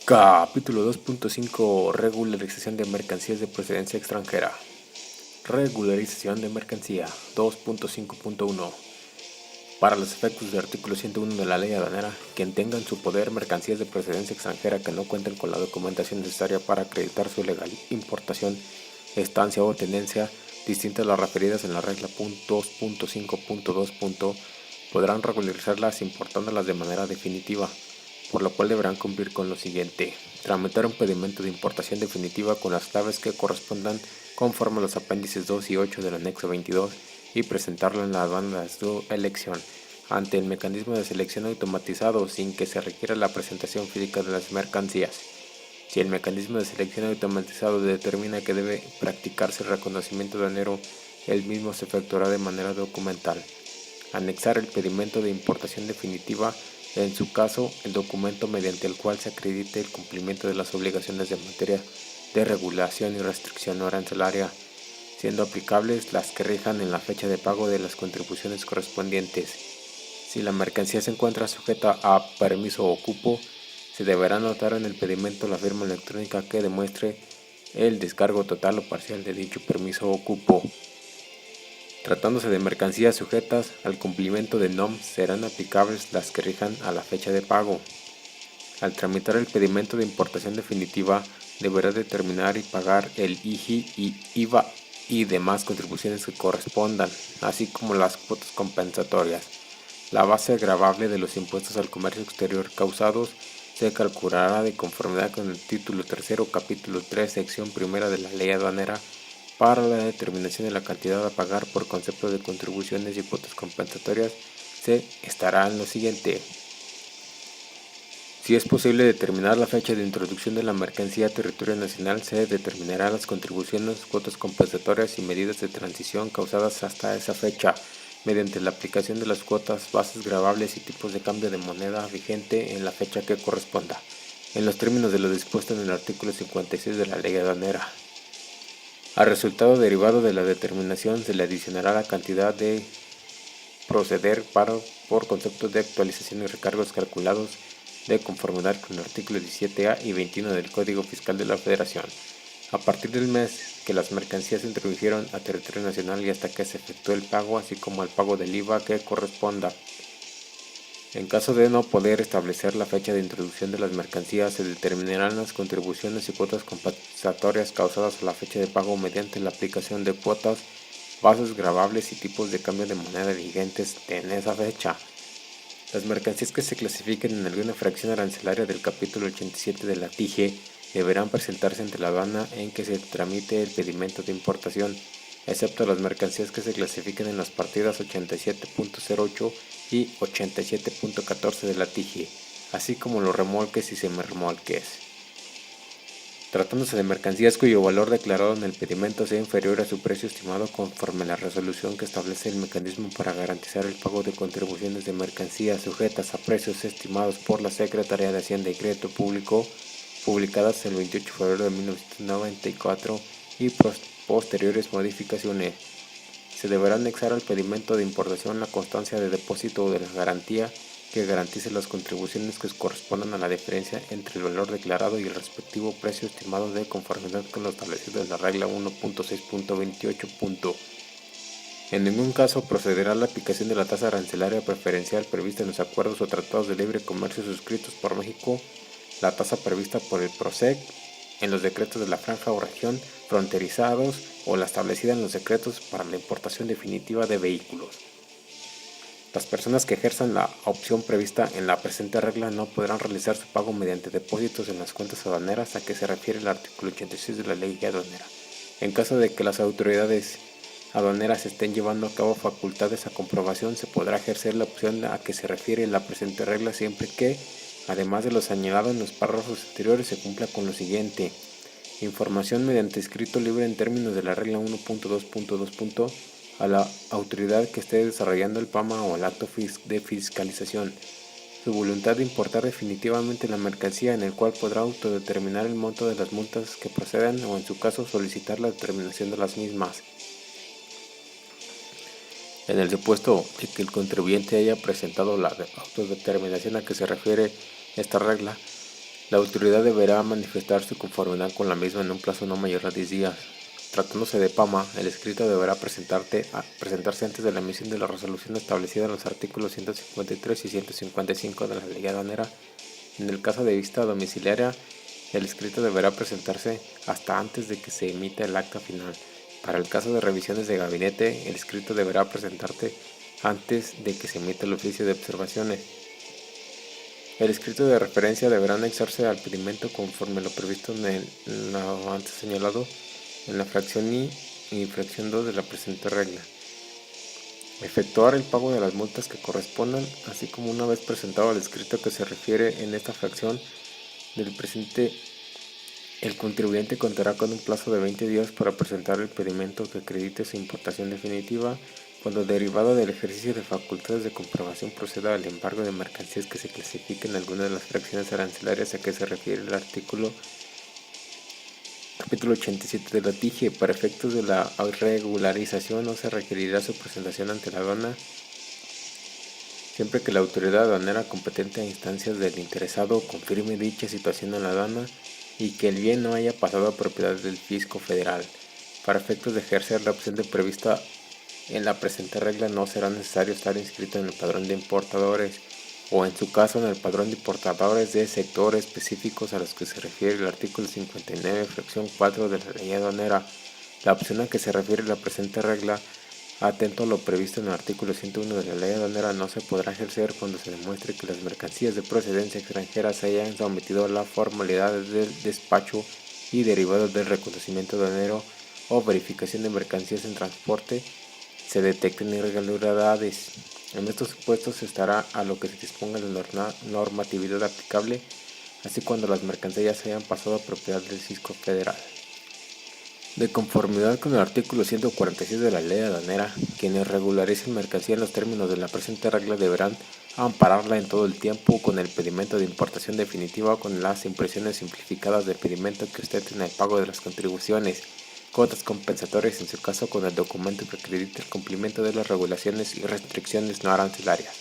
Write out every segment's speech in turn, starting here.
Capítulo 2.5 Regularización de mercancías de procedencia extranjera. Regularización de mercancía 2.5.1. Para los efectos del artículo 101 de la ley aduanera, quien tenga en su poder mercancías de procedencia extranjera que no cuenten con la documentación necesaria para acreditar su legal importación, estancia o tenencia distintas a las referidas en la regla 2.5.2. Podrán regularizarlas importándolas de manera definitiva, por lo cual deberán cumplir con lo siguiente: tramitar un pedimento de importación definitiva con las claves que correspondan conforme a los apéndices 2 y 8 del anexo 22 y presentarlo en la aduana de su elección ante el mecanismo de selección automatizado sin que se requiera la presentación física de las mercancías. Si el mecanismo de selección automatizado determina que debe practicarse el reconocimiento aduanero, el mismo se efectuará de manera documental. Anexar el pedimento de importación definitiva, en su caso, el documento mediante el cual se acredite el cumplimiento de las obligaciones de materia de regulación y restricción arancelaria, siendo aplicables las que rijan en la fecha de pago de las contribuciones correspondientes. Si la mercancía se encuentra sujeta a permiso o cupo, se deberá anotar en el pedimento la firma electrónica que demuestre el descargo total o parcial de dicho permiso o cupo. Tratándose de mercancías sujetas al cumplimiento de NOM, serán aplicables las que rijan a la fecha de pago. Al tramitar el pedimento de importación definitiva, deberá determinar y pagar el IGI y IVA y demás contribuciones que correspondan, así como las cuotas compensatorias. La base gravable de los impuestos al comercio exterior causados se calculará de conformidad con el título 3, capítulo 3, sección 1 de la ley aduanera. Para la determinación de la cantidad a pagar por concepto de contribuciones y cuotas compensatorias, se estará en lo siguiente: si es posible determinar la fecha de introducción de la mercancía a territorio nacional, se determinarán las contribuciones, cuotas compensatorias y medidas de transición causadas hasta esa fecha, mediante la aplicación de las cuotas, bases gravables y tipos de cambio de moneda vigente en la fecha que corresponda, en los términos de lo dispuesto en el artículo 56 de la ley aduanera. Al resultado derivado de la determinación se le adicionará la cantidad de proceder por conceptos de actualización y recargos calculados de conformidad con el artículo 17A y 21 del Código Fiscal de la Federación, a partir del mes que las mercancías se introdujeron a territorio nacional y hasta que se efectúe el pago, así como el pago del IVA que corresponda. En caso de no poder establecer la fecha de introducción de las mercancías, se determinarán las contribuciones y cuotas compensatorias causadas a la fecha de pago mediante la aplicación de cuotas, bases gravables y tipos de cambio de moneda vigentes en esa fecha. Las mercancías que se clasifiquen en alguna fracción arancelaria del capítulo 87 de la TIGE deberán presentarse ante la aduana en que se tramite el pedimento de importación, excepto las mercancías que se clasifiquen en las partidas 87.08 y 87.14 de la TIGE, así como los remolques y semirremolques. Tratándose de mercancías cuyo valor declarado en el pedimento sea inferior a su precio estimado conforme a la resolución que establece el mecanismo para garantizar el pago de contribuciones de mercancías sujetas a precios estimados por la Secretaría de Hacienda y Crédito Público, publicadas el 28 de febrero de 1994 y posteriores modificaciones. Se deberá anexar al pedimento de importación la constancia de depósito o de la garantía que garantice las contribuciones que correspondan a la diferencia entre el valor declarado y el respectivo precio estimado de conformidad con lo establecido en la regla 1.6.28. En ningún caso procederá a la aplicación de la tasa arancelaria preferencial prevista en los acuerdos o tratados de libre comercio suscritos por México, la tasa prevista por el PROSEC en los decretos de la franja o región fronterizados o la establecida en los decretos para la importación definitiva de vehículos. Las personas que ejerzan la opción prevista en la presente regla no podrán realizar su pago mediante depósitos en las cuentas aduaneras a que se refiere el artículo 86 de la ley aduanera. En caso de que las autoridades aduaneras estén llevando a cabo facultades a comprobación, se podrá ejercer la opción a que se refiere la presente regla siempre que, además de lo señalado en los párrafos anteriores, se cumpla con lo siguiente: información mediante escrito libre en términos de la regla 1.2.2. a la autoridad que esté desarrollando el PAMA o el acto de fiscalización, su voluntad de importar definitivamente la mercancía, en el cual podrá autodeterminar el monto de las multas que procedan o, en su caso, solicitar la determinación de las mismas. En el supuesto de que el contribuyente haya presentado la autodeterminación a que se refiere esta regla, La autoridad deberá manifestar su conformidad con la misma en un plazo no mayor a 10 días. Tratándose de PAMA, el escrito deberá presentarse antes de la emisión de la resolución establecida en los artículos 153 y 155 de la Ley Aduanera. En el caso de vista domiciliaria, el escrito deberá presentarse hasta antes de que se emita el acta final. Para el caso de revisiones de gabinete, el escrito deberá presentarse antes de que se emita el oficio de observaciones. El escrito de referencia deberá anexarse al pedimento conforme lo previsto en lo antes señalado en la fracción I y fracción 2 de la presente regla. Efectuar el pago de las multas que correspondan, así como una vez presentado el escrito que se refiere en esta fracción del presente, el contribuyente contará con un plazo de 20 días para presentar el pedimento que acredite su importación definitiva cuando derivado del ejercicio de facultades de comprobación proceda al embargo de mercancías que se clasifiquen en alguna de las fracciones arancelarias a que se refiere el capítulo 87 de la TIGE. Para efectos de la regularización no se requerirá su presentación ante la aduana siempre que la autoridad aduanera competente a instancias del interesado confirme dicha situación en la aduana y que el bien no haya pasado a propiedad del fisco federal. Para efectos de ejercer la opción prevista en la presente regla no será necesario estar inscrito en el padrón de importadores o en su caso en el padrón de importadores de sectores específicos a los que se refiere el artículo 59, fracción 4 de la Ley Aduanera. La opción a que se refiere la presente regla, atento a lo previsto en el artículo 101 de la Ley Aduanera, no se podrá ejercer cuando se demuestre que las mercancías de procedencia extranjera se hayan sometido a la formalidad del despacho y derivados del reconocimiento aduanero o verificación de mercancías en transporte se detecten irregularidades. En estos supuestos se estará a lo que se disponga de la normatividad aplicable, así cuando las mercancías hayan pasado a propiedad del fisco federal. De conformidad con el artículo 146 de la Ley Aduanera, quienes regularicen mercancía en los términos de la presente regla deberán ampararla en todo el tiempo con el pedimento de importación definitiva o con las impresiones simplificadas del pedimento que ostenten el pago de las contribuciones, cuotas compensatorias en su caso con el documento que acredite el cumplimiento de las regulaciones y restricciones no arancelarias.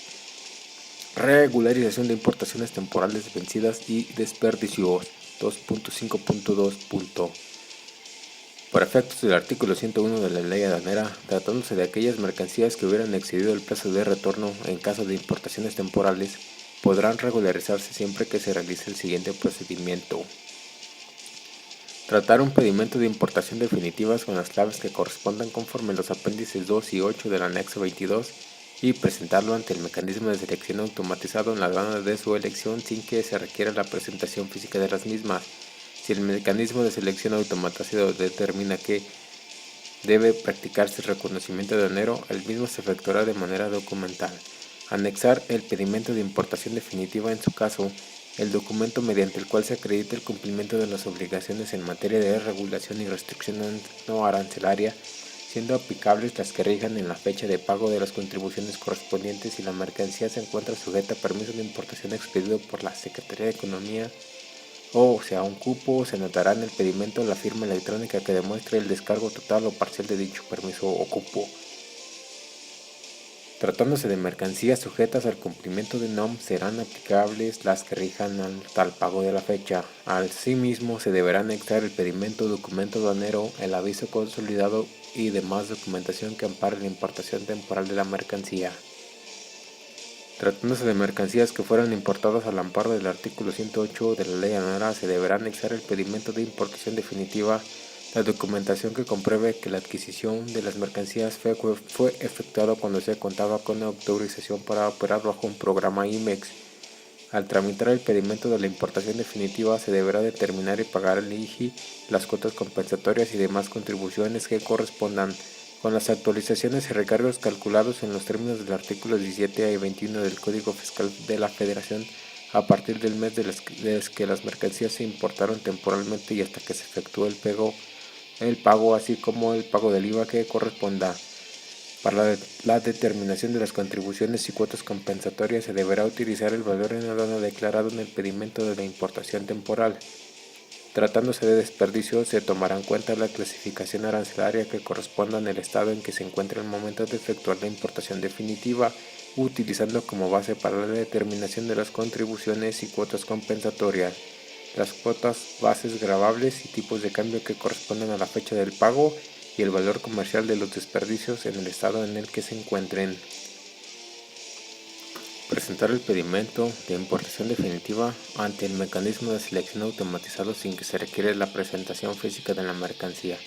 Regularización de importaciones temporales vencidas y desperdicios 2.5.2. Para efectos del artículo 101 de la Ley Aduanera, tratándose de aquellas mercancías que hubieran excedido el plazo de retorno en caso de importaciones temporales, podrán regularizarse siempre que se realice el siguiente procedimiento. Tratar un pedimento de importación definitivas con las claves que correspondan conforme los apéndices 2 y 8 del anexo 22 y presentarlo ante el mecanismo de selección automatizado en la aduana de su elección sin que se requiera la presentación física de las mismas. Si el mecanismo de selección automatizado determina que debe practicarse el reconocimiento aduanero, el mismo se efectuará de manera documental. Anexar el pedimento de importación definitiva en su caso, el documento mediante el cual se acredita el cumplimiento de las obligaciones en materia de regulación y restricción no arancelaria, siendo aplicables las que rijan en la fecha de pago de las contribuciones correspondientes si la mercancía se encuentra sujeta a permiso de importación expedido por la Secretaría de Economía o sea un cupo, se anotará en el pedimento la firma electrónica que demuestre el descargo total o parcial de dicho permiso o cupo. Tratándose de mercancías sujetas al cumplimiento de NOM, serán aplicables las que rijan al tal pago de la fecha. Asimismo, se deberá anexar el pedimento, documento aduanero, el aviso consolidado y demás documentación que ampare la importación temporal de la mercancía. Tratándose de mercancías que fueran importadas al amparo del artículo 108 de la Ley Aduanera, se deberá anexar el pedimento de importación definitiva, la documentación que compruebe que la adquisición de las mercancías fue efectuada cuando se contaba con la autorización para operar bajo un programa IMEX. Al tramitar el pedimento de la importación definitiva, se deberá determinar y pagar al IGI las cuotas compensatorias y demás contribuciones que correspondan, con las actualizaciones y recargos calculados en los términos del artículo 17 y 21 del Código Fiscal de la Federación a partir del mes de las que las mercancías se importaron temporalmente y hasta que se efectúe el pago, así como el pago del IVA que corresponda. Para la determinación de las contribuciones y cuotas compensatorias se deberá utilizar el valor en aduana declarado en el pedimento de la importación temporal. Tratándose de desperdicio, se tomará en cuenta la clasificación arancelaria que corresponda en el estado en que se encuentra el momento de efectuar la importación definitiva, utilizando como base para la determinación de las contribuciones y cuotas compensatorias las cuotas bases gravables y tipos de cambio que corresponden a la fecha del pago y el valor comercial de los desperdicios en el estado en el que se encuentren. Presentar el pedimento de importación definitiva ante el mecanismo de selección automatizado sin que se requiera la presentación física de la mercancía.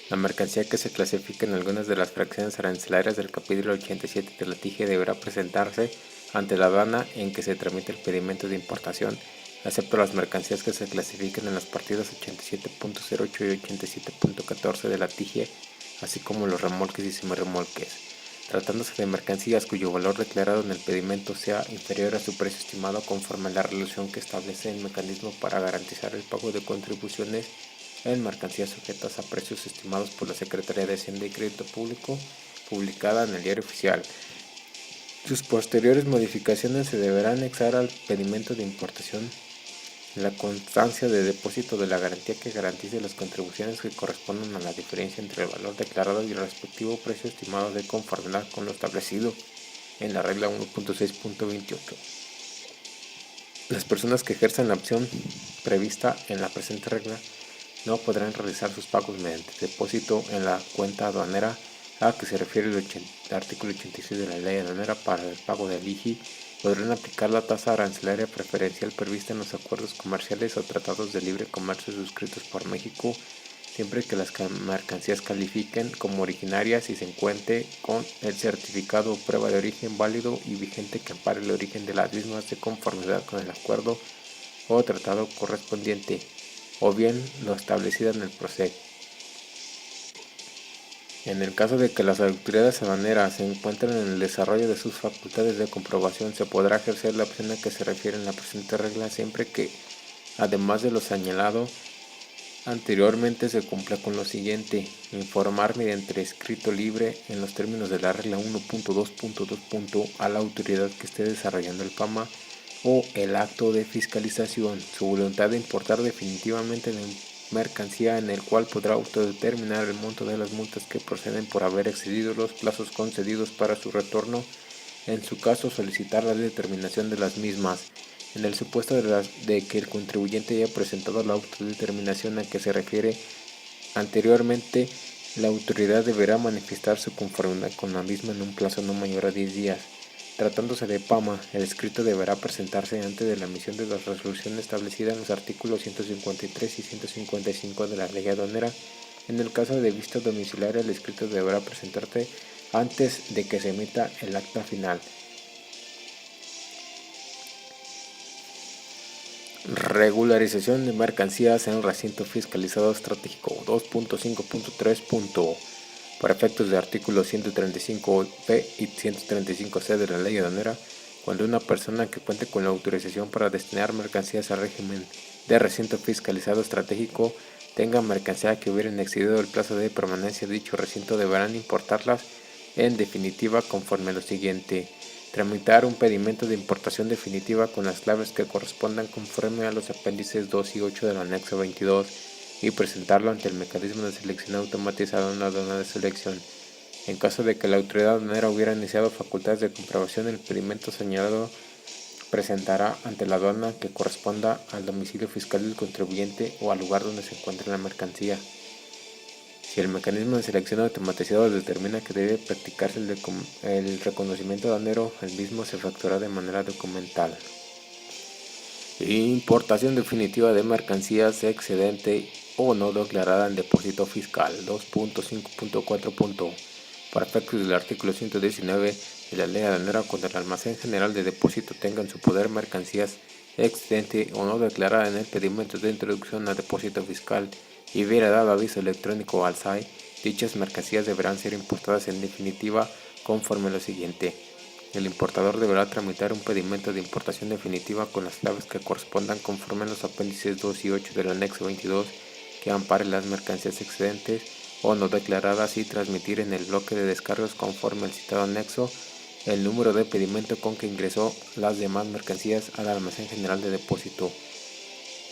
La mercancía que se clasifica en algunas de las fracciones arancelarias del capítulo 87 de la TIGE deberá presentarse ante la aduana en que se tramite el pedimento de importación, excepto las mercancías que se clasifiquen en las partidas 87.08 y 87.14 de la TIGE, así como los remolques y semirremolques. Tratándose de mercancías cuyo valor declarado en el pedimento sea inferior a su precio estimado conforme a la resolución que establece el mecanismo para garantizar el pago de contribuciones en mercancías sujetas a precios estimados por la Secretaría de Hacienda y Crédito Público, publicada en el Diario Oficial. Sus posteriores modificaciones se deberán anexar al pedimento de importación la constancia de depósito de la garantía que garantice las contribuciones que correspondan a la diferencia entre el valor declarado y el respectivo precio estimado de conformidad con lo establecido en la regla 1.6.28. Las personas que ejerzan la opción prevista en la presente regla no podrán realizar sus pagos mediante depósito en la cuenta aduanera a que se refiere el artículo 86 de la ley aduanera. Para el pago del IGI podrán aplicar la tasa arancelaria preferencial prevista en los acuerdos comerciales o tratados de libre comercio suscritos por México, siempre que las mercancías califiquen como originarias y se cuente con el certificado o prueba de origen válido y vigente que ampare el origen de las mismas de conformidad con el acuerdo o tratado correspondiente, o bien lo establecido en el PROCEC. En el caso de que las autoridades aduaneras se encuentren en el desarrollo de sus facultades de comprobación, se podrá ejercer la opción a que se refiere en la presente regla siempre que, además de lo señalado anteriormente, se cumpla con lo siguiente: informar mediante escrito libre en los términos de la regla 1.2.2. a la autoridad que esté desarrollando el PAMA o el acto de fiscalización su voluntad de importar definitivamente la mercancía, en el cual podrá autodeterminar el monto de las multas que proceden por haber excedido los plazos concedidos para su retorno, en su caso solicitar la determinación de las mismas. En el supuesto de que el contribuyente haya presentado la autodeterminación a que se refiere anteriormente, la autoridad deberá manifestar su conformidad con la misma en un plazo no mayor a 10 días. Tratándose de PAMA, el escrito deberá presentarse antes de la emisión de la resolución establecida en los artículos 153 y 155 de la ley aduanera. En el caso de vista domiciliaria, el escrito deberá presentarse antes de que se emita el acta final. Regularización de mercancías en recinto fiscalizado estratégico 2.5.3. Para efectos de artículos 135b y 135c de la ley aduanera, cuando una persona que cuente con la autorización para destinar mercancías al régimen de recinto fiscalizado estratégico tenga mercancía que hubiera excedido el plazo de permanencia de dicho recinto, deberán importarlas en definitiva conforme a lo siguiente: tramitar un pedimento de importación definitiva con las claves que correspondan conforme a los apéndices 2 y 8 del anexo 22 y presentarlo ante el mecanismo de selección automatizado en la aduana de selección. En caso de que la autoridad aduanera hubiera iniciado facultades de comprobación, el pedimento señalado presentará ante la aduana que corresponda al domicilio fiscal del contribuyente o al lugar donde se encuentre la mercancía. Si el mecanismo de selección automatizado determina que debe practicarse el reconocimiento aduanero, el mismo se efectuará de manera documental. Importación definitiva de mercancías excedente o no declarada en depósito fiscal 2.5.4. Para efectos del artículo 119 de la ley aduanera, cuando el almacén general de depósito tenga en su poder mercancías excedente o no declarada en el pedimento de introducción a depósito fiscal y hubiera dado aviso electrónico al SAI, dichas mercancías deberán ser importadas en definitiva conforme a lo siguiente: el importador deberá tramitar un pedimento de importación definitiva con las claves que correspondan conforme a los apéndices 2 y 8 del anexo 22 que ampare las mercancías excedentes o no declaradas y transmitir en el bloque de descargos conforme al citado anexo el número de pedimento con que ingresó las demás mercancías al almacén general de depósito.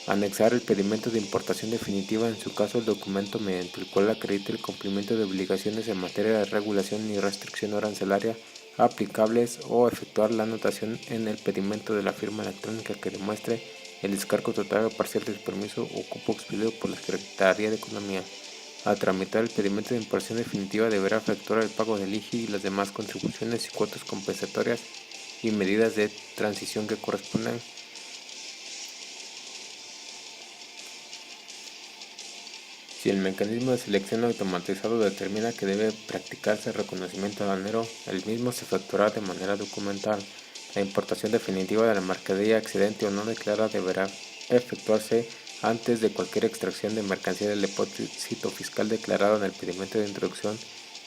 Anexar el pedimento de importación definitiva, en su caso el documento mediante el cual acredite el cumplimiento de obligaciones en materia de regulación y restricción arancelaria aplicables o efectuar la anotación en el pedimento de la firma electrónica que demuestre el descargo total o parcial del permiso o cupo expedido por la Secretaría de Economía. Al tramitar el pedimento de importación definitiva deberá efectuar el pago del IGI y las demás contribuciones y cuotas compensatorias y medidas de transición que correspondan. Si el mecanismo de selección automatizado determina que debe practicarse el reconocimiento aduanero, el mismo se efectuará de manera documental. La importación definitiva de la mercadería excedente o no declarada deberá efectuarse antes de cualquier extracción de mercancía del depósito fiscal declarado en el pedimento de introducción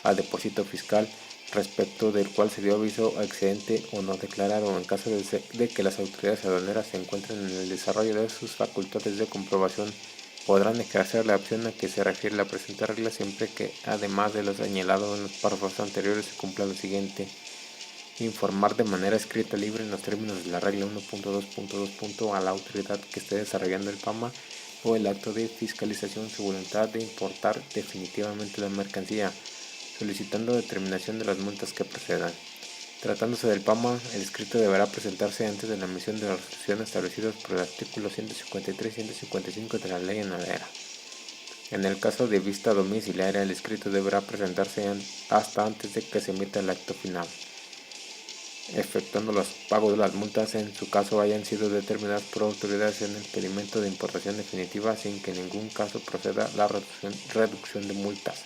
al depósito fiscal, respecto del cual se dio aviso a excedente o no declarado, en caso de que las autoridades aduaneras se encuentren en el desarrollo de sus facultades de comprobación. Podrán ejercer la opción a que se refiere la presente regla siempre que, además de lo señalado en los párrafos anteriores, se cumpla lo siguiente: informar de manera escrita libre en los términos de la regla 1.2.2. a la autoridad que esté desarrollando el PAMA o el acto de fiscalización su voluntad de importar definitivamente la mercancía, solicitando determinación de las multas que procedan. Tratándose del PAMA, el escrito deberá presentarse antes de la emisión de la resolución establecidos por el artículo 153 y 155 de la Ley Aduanera. En el caso de vista domiciliaria, el escrito deberá presentarse hasta antes de que se emita el acto final, efectuando los pagos de las multas en su caso hayan sido determinadas por autoridades en el pedimento de importación definitiva, sin que en ningún caso proceda la reducción de multas.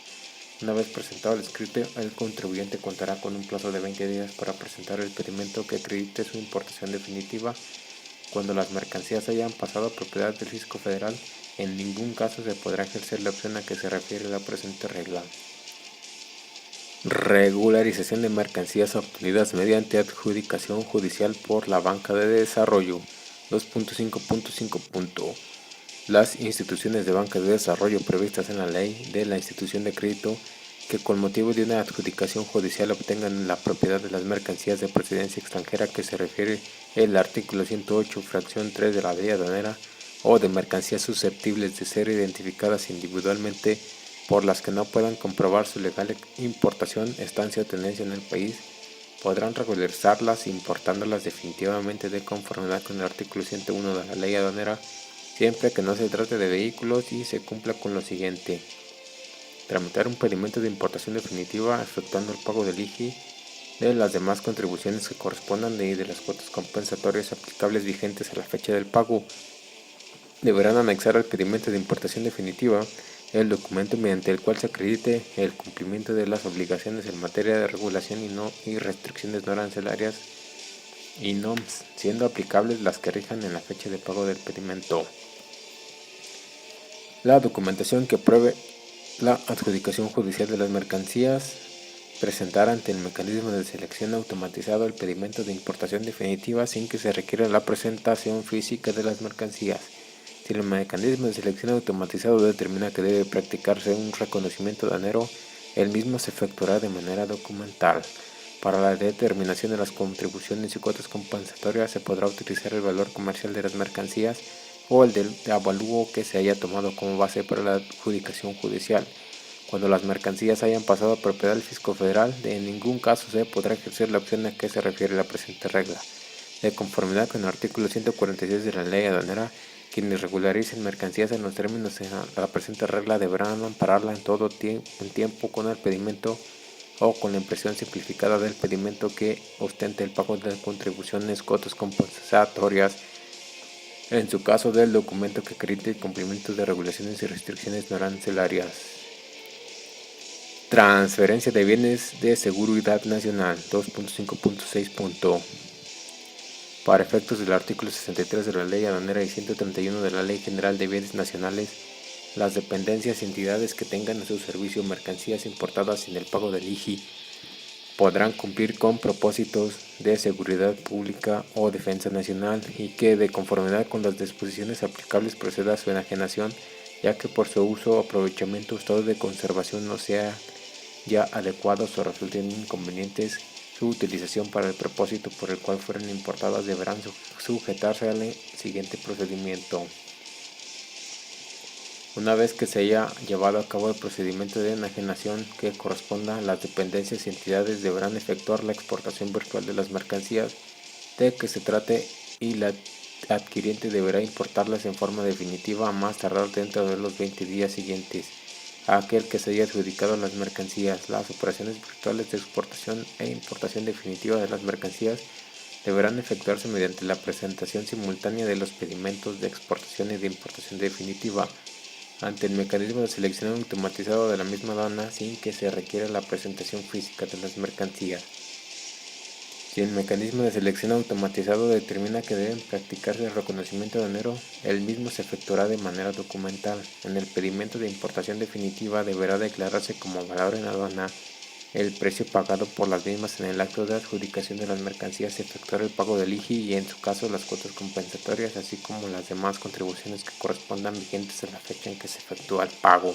Una vez presentado el escrito, el contribuyente contará con un plazo de 20 días para presentar el pedimento que acredite su importación definitiva. Cuando las mercancías hayan pasado a propiedad del Fisco Federal, en ningún caso se podrá ejercer la opción a que se refiere la presente regla. Regularización de mercancías obtenidas mediante adjudicación judicial por la banca de desarrollo. 2.5.5. Las instituciones de banca de desarrollo previstas en la ley de la institución de crédito que con motivo de una adjudicación judicial obtengan la propiedad de las mercancías de procedencia extranjera que se refiere el artículo 108, fracción 3 de la Ley Aduanera, o de mercancías susceptibles de ser identificadas individualmente por las que no puedan comprobar su legal importación, estancia o tenencia en el país, podrán regularizarlas importándolas definitivamente de conformidad con el artículo 101 de la Ley Aduanera, siempre que no se trate de vehículos y se cumpla con lo siguiente: tramitar un pedimento de importación definitiva efectuando el pago del IGI, de las demás contribuciones que correspondan y de las cuotas compensatorias aplicables vigentes a la fecha del pago. Deberán anexar al pedimento de importación definitiva el documento mediante el cual se acredite el cumplimiento de las obligaciones en materia de regulación y restricciones no arancelarias y no siendo aplicables las que rijan en la fecha de pago del pedimento. La documentación que pruebe la adjudicación judicial de las mercancías. Presentar ante el mecanismo de selección automatizado el pedimento de importación definitiva sin que se requiera la presentación física de las mercancías. Si el mecanismo de selección automatizado determina que debe practicarse un reconocimiento aduanero, el mismo se efectuará de manera documental. Para la determinación de las contribuciones y cuotas compensatorias se podrá utilizar el valor comercial de las mercancías o el del avalúo que se haya tomado como base para la adjudicación judicial. Cuando las mercancías hayan pasado a propiedad del Fisco Federal, en ningún caso se podrá ejercer la opción a que se refiere la presente regla. De conformidad con el artículo 146 de la Ley Aduanera, quienes regularicen mercancías en los términos de la presente regla deberán ampararla en todo tiempo con el pedimento o con la impresión simplificada del pedimento que ostente el pago de contribuciones, cuotas compensatorias, en su caso del documento que acredite el cumplimiento de regulaciones y restricciones no arancelarias. Transferencia de bienes de seguridad nacional. 2.5.6. Para efectos del artículo 63 de la Ley Aduanera y 131 de la Ley General de Bienes Nacionales, las dependencias y entidades que tengan a su servicio mercancías importadas sin el pago del IGI podrán cumplir con propósitos de seguridad pública o defensa nacional y que, de conformidad con las disposiciones aplicables, proceda a su enajenación, ya que por su uso o aprovechamiento o estado de conservación no sea ya adecuados o resulten inconvenientes su utilización para el propósito por el cual fueron importadas, deberán sujetarse al siguiente procedimiento. Una vez que se haya llevado a cabo el procedimiento de enajenación que corresponda, las dependencias y entidades deberán efectuar la exportación virtual de las mercancías de que se trate y la adquiriente deberá importarlas en forma definitiva a más tardar dentro de los 20 días siguientes a aquel que se haya adjudicado las mercancías. Las operaciones virtuales de exportación e importación definitiva de las mercancías deberán efectuarse mediante la presentación simultánea de los pedimentos de exportación y de importación definitiva ante el mecanismo de selección automatizado de la misma aduana sin que se requiera la presentación física de las mercancías. Si el mecanismo de selección automatizado determina que deben practicarse el reconocimiento aduanero, el mismo se efectuará de manera documental. En el pedimento de importación definitiva deberá declararse como valor en aduana el precio pagado por las mismas en el acto de adjudicación de las mercancías, efectuar el pago del IGI y en su caso las cuotas compensatorias, así como las demás contribuciones que correspondan vigentes a la fecha en que se efectúa el pago.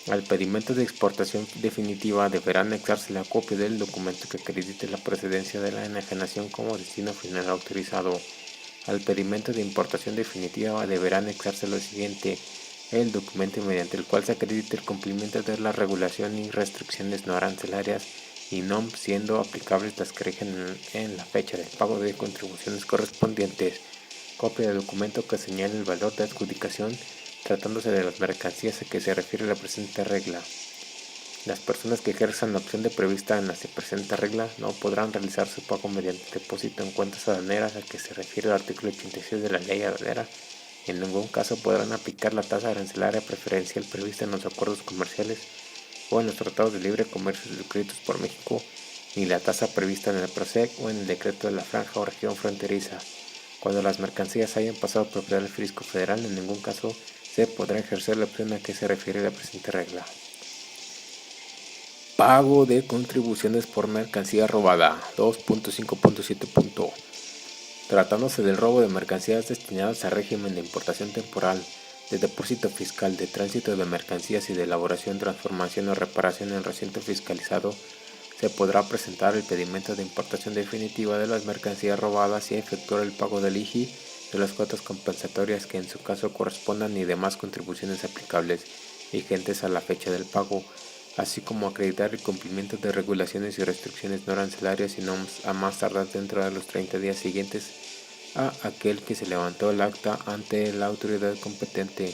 Al pedimento de exportación definitiva deberá anexarse la copia del documento que acredite la procedencia de la enajenación como destino final autorizado. Al pedimento de importación definitiva deberá anexarse lo siguiente: el documento mediante el cual se acredite el cumplimiento de la regulación y restricciones no arancelarias y NOM, siendo aplicables las que rigen en la fecha del pago de contribuciones correspondientes. Copia de documento que señale el valor de adjudicación tratándose de las mercancías a que se refiere la presente regla. Las personas que ejerzan la opción de prevista en la presente regla no podrán realizar su pago mediante depósito en cuentas aduaneras a que se refiere el artículo 86 de la ley aduanera. En ningún caso podrán aplicar la tasa arancelaria preferencial prevista en los acuerdos comerciales o en los tratados de libre comercio suscritos por México, ni la tasa prevista en el PROSEC o en el decreto de la franja o región fronteriza. Cuando las mercancías hayan pasado a propiedad del fisco federal, en ningún caso se podrá ejercer la opción a que se refiere la presente regla. Pago de contribuciones por mercancía robada. 2.5.7. Tratándose del robo de mercancías destinadas a régimen de importación temporal, de depósito fiscal, de tránsito de mercancías y de elaboración, transformación o reparación en recinto fiscalizado, se podrá presentar el pedimento de importación definitiva de las mercancías robadas y efectuar el pago del IGI, de las cuotas compensatorias que en su caso correspondan y demás contribuciones aplicables vigentes a la fecha del pago, así como acreditar el cumplimiento de regulaciones y restricciones no arancelarias y NOMS a más tardar dentro de los 30 días siguientes a aquel que se levantó el acta ante la autoridad competente.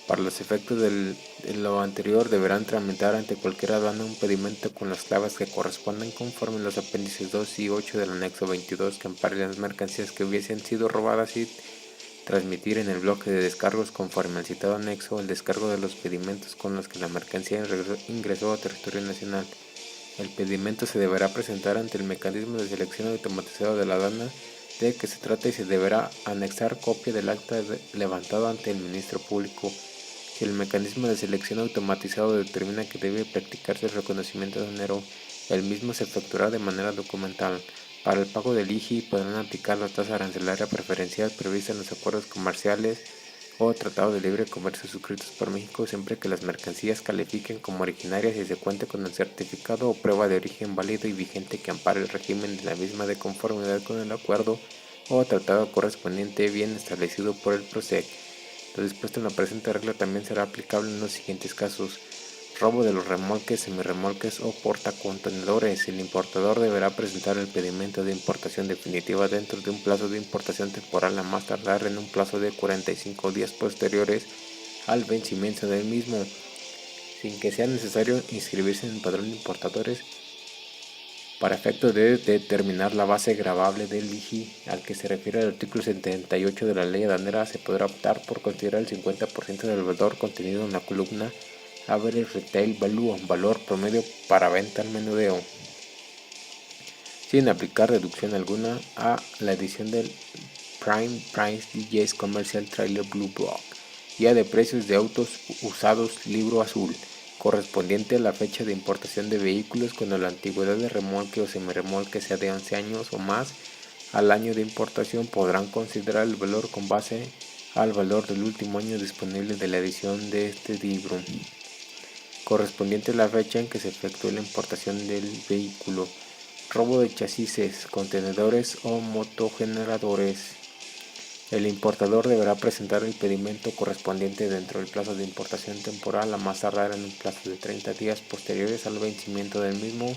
Para los efectos de lo anterior, deberán tramitar ante cualquier aduana un pedimento con las claves que correspondan conforme los apéndices 2 y 8 del anexo 22 que amparen las mercancías que hubiesen sido robadas y transmitir en el bloque de descargos conforme al citado anexo el descargo de los pedimentos con los que la mercancía ingresó a territorio nacional. El pedimento se deberá presentar ante el mecanismo de selección automatizado de la aduana de que se trata y se deberá anexar copia del acta levantado ante el ministro público. Si el mecanismo de selección automatizado determina que debe practicarse el reconocimiento aduanero, el mismo se efectuará de manera documental. Para el pago del IGI podrán aplicar la tasa arancelaria preferencial prevista en los acuerdos comerciales o tratados de libre comercio suscritos por México siempre que las mercancías califiquen como originarias y se cuente con el certificado o prueba de origen válido y vigente que ampare el régimen de la misma de conformidad con el acuerdo o tratado correspondiente bien establecido por el PROSEC. Lo dispuesto en la presente regla también será aplicable en los siguientes casos: robo de los remolques, semirremolques o portacontenedores. El importador deberá presentar el pedimento de importación definitiva dentro de un plazo de importación temporal a más tardar en un plazo de 45 días posteriores al vencimiento del mismo, sin que sea necesario inscribirse en el padrón de importadores. Para efectos de determinar la base gravable del IGI al que se refiere el artículo 78 de la ley aduanera, se podrá optar por considerar el 50% del valor contenido en la columna Average Retail Value, valor promedio para venta al menudeo, sin aplicar reducción alguna a la edición del Prime Price DJs Commercial Trailer Blue Book, guía de precios de autos usados libro azul, correspondiente a la fecha de importación de vehículos cuando la antigüedad de remolque o semirremolque sea de 11 años o más. Al año de importación podrán considerar el valor con base al valor del último año disponible de la edición de este libro, correspondiente a la fecha en que se efectuó la importación del vehículo. Robo de chasis, contenedores o motogeneradores. El importador deberá presentar el pedimento correspondiente dentro del plazo de importación temporal, a más tardar en un plazo de 30 días posteriores al vencimiento del mismo,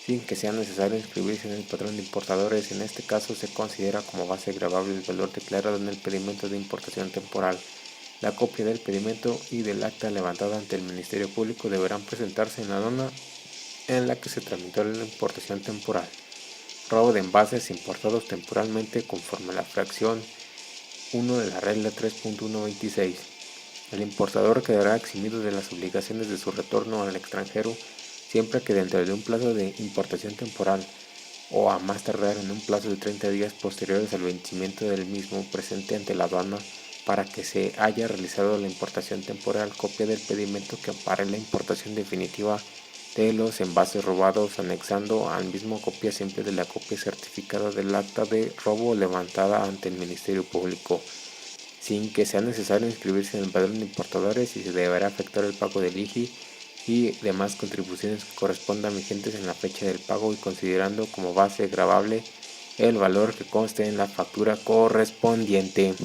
sin que sea necesario inscribirse en el padrón de importadores. En este caso se considera como base gravable el valor declarado en el pedimento de importación temporal. La copia del pedimento y del acta levantada ante el Ministerio Público deberán presentarse en la aduana en la que se tramitó la importación temporal. Robo de envases importados temporalmente conforme a la fracción 1 de la regla 3.126. El importador quedará eximido de las obligaciones de su retorno al extranjero siempre que dentro de un plazo de importación temporal o a más tardar en un plazo de 30 días posteriores al vencimiento del mismo presente ante la aduana para que se haya realizado la importación temporal copia del pedimento que ampare la importación definitiva de los envases robados, anexando al mismo copia simple de la copia certificada del acta de robo levantada ante el Ministerio Público, sin que sea necesario inscribirse en el padrón de importadores, y se deberá efectuar el pago del IGI y demás contribuciones que correspondan vigentes en la fecha del pago, y considerando como base gravable el valor que conste en la factura correspondiente.